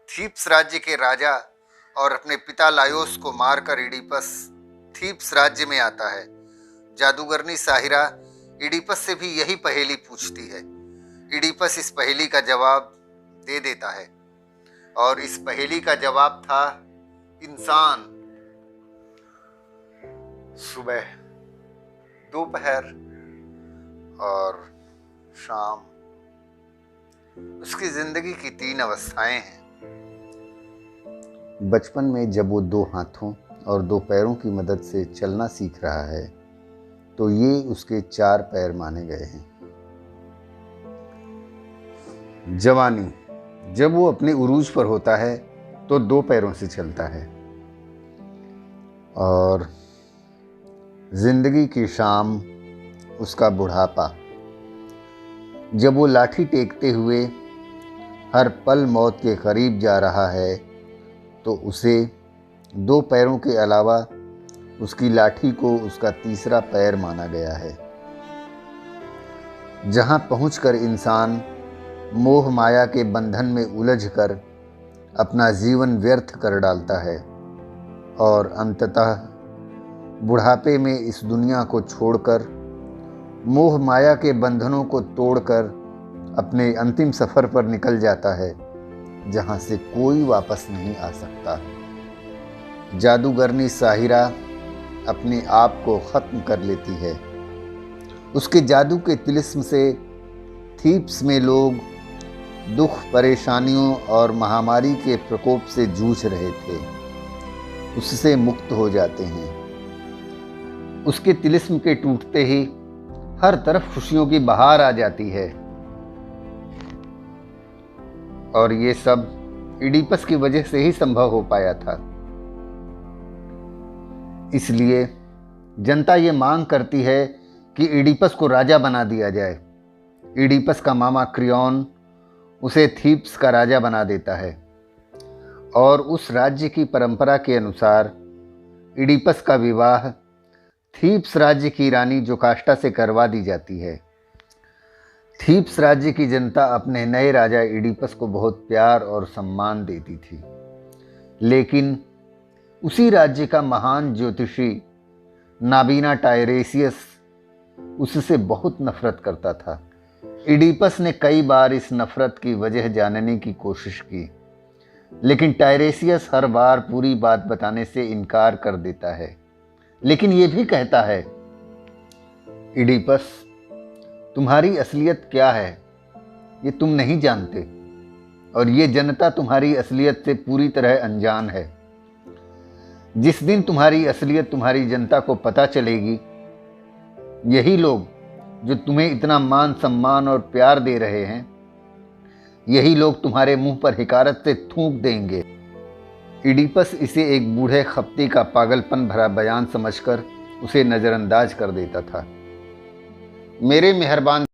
Thebes राज्य के राजा और अपने पिता लायोस को मारकर इडिपस थीब्स राज्य में आता है। जादूगरनी साहिरा इडिपस से भी यही पहेली पूछती है। इडिपस इस पहेली का जवाब दे देता है और इस पहेली का जवाब था इंसान। सुबह, दोपहर और शाम। उसकी जिंदगी की 3 अवस्थाएं हैं। बचपन में जब वो 2 हाथों और 2 पैरों की मदद से चलना सीख रहा है तो ये उसके 4 पैर माने गए हैं। जवानी, जब वो अपने उरूज पर होता है तो 2 पैरों से चलता है। और जिंदगी की शाम, उसका बुढ़ापा, जब वो लाठी टेकते हुए हर पल मौत के करीब जा रहा है तो उसे 2 पैरों के अलावा उसकी लाठी को उसका तीसरा पैर माना गया है। जहां पहुंचकर इंसान मोह माया के बंधन में उलझकर अपना जीवन व्यर्थ कर डालता है और अंततः बुढ़ापे में इस दुनिया को छोड़कर मोह माया के बंधनों को तोड़कर अपने अंतिम सफ़र पर निकल जाता है, जहां से कोई वापस नहीं आ सकता। जादूगरनी साहिरा अपने आप को ख़त्म कर लेती है। उसके जादू के तिलिस्म से थीब्स में लोग दुख, परेशानियों और महामारी के प्रकोप से जूझ रहे थे, उससे मुक्त हो जाते हैं। उसके तिलिस्म के टूटते ही हर तरफ खुशियों की बहार आ जाती है और ये सब इडिपस की वजह से ही संभव हो पाया था। इसलिए जनता ये मांग करती है कि इडिपस को राजा बना दिया जाए। इडिपस का मामा क्रियोन उसे थीब्स का राजा बना देता है और उस राज्य की परंपरा के अनुसार इडिपस का विवाह थीब्स राज्य की रानी जोकास्टा से करवा दी जाती है। थीब्स राज्य की जनता अपने नए राजा इडिपस को बहुत प्यार और सम्मान देती थी, लेकिन उसी राज्य का महान ज्योतिषी नाबीना टायरेसियस उससे बहुत नफरत करता था। इडिपस ने कई बार इस नफरत की वजह जानने की कोशिश की, लेकिन टायरेसियस हर बार पूरी बात बताने से इनकार कर देता है, लेकिन ये भी कहता है, इडिपस, तुम्हारी असलियत क्या है ये तुम नहीं जानते और ये जनता तुम्हारी असलियत से पूरी तरह अनजान है। जिस दिन तुम्हारी असलियत तुम्हारी जनता को पता चलेगी, यही लोग जो तुम्हें इतना मान सम्मान और प्यार दे रहे हैं, यही लोग तुम्हारे मुंह पर हिकारत से थूक देंगे। इडिपस इसे एक बूढ़े खप्ती का पागलपन भरा बयान समझकर उसे नज़रअंदाज कर देता था। मेरे मेहरबान